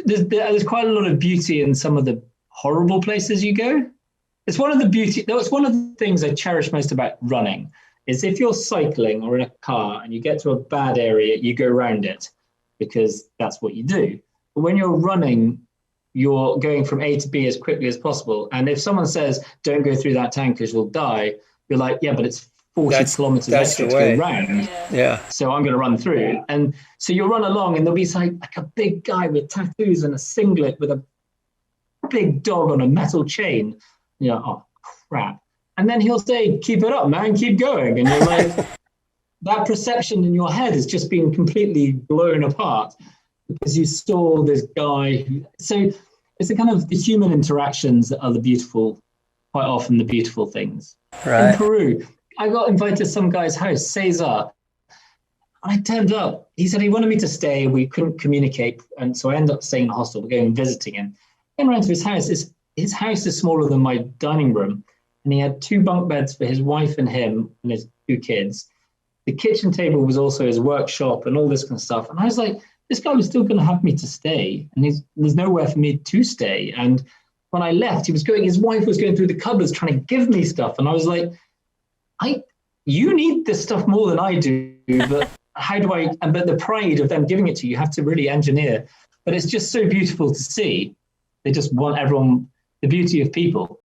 There's quite a lot of beauty in some of the horrible places you go. It's one of the beauty. That's one of the things I cherish most about running. Is if you're cycling or in a car and you get to a bad area, you go around it because that's what you do. But when you're running, you're going from A to B as quickly as possible. And if someone says, don't go through that town because you'll die, you're like, yeah, but it's 40 kilometers extra to go round. Yeah. So I'm going to run through. And so you'll run along and there'll be like a big guy with tattoos and a singlet with a big dog on a metal chain. You're like, oh, crap. And then he'll say, keep it up, man, keep going. And you're like, that perception in your head has just been completely blown apart because you saw this guy. So it's a kind of the human interactions that are the beautiful, quite often the beautiful things. Right. In Peru, I got invited to some guy's house, Cesar. I turned up. He said he wanted me to stay. We couldn't communicate. And so I ended up staying in a hostel. We're going and visiting him. I came around to his house. His house is smaller than my dining room. And he had 2 bunk beds for his wife and him and his 2 kids. The kitchen table was also his workshop and all this kind of stuff. And I was like, this guy was still going to have me to stay. And there's nowhere for me to stay. And when I left, his wife was going through the cupboards trying to give me stuff. And I was like, you need this stuff more than I do. But but the pride of them giving it to you, you have to really engineer. But it's just so beautiful to see. They just want everyone, the beauty of people.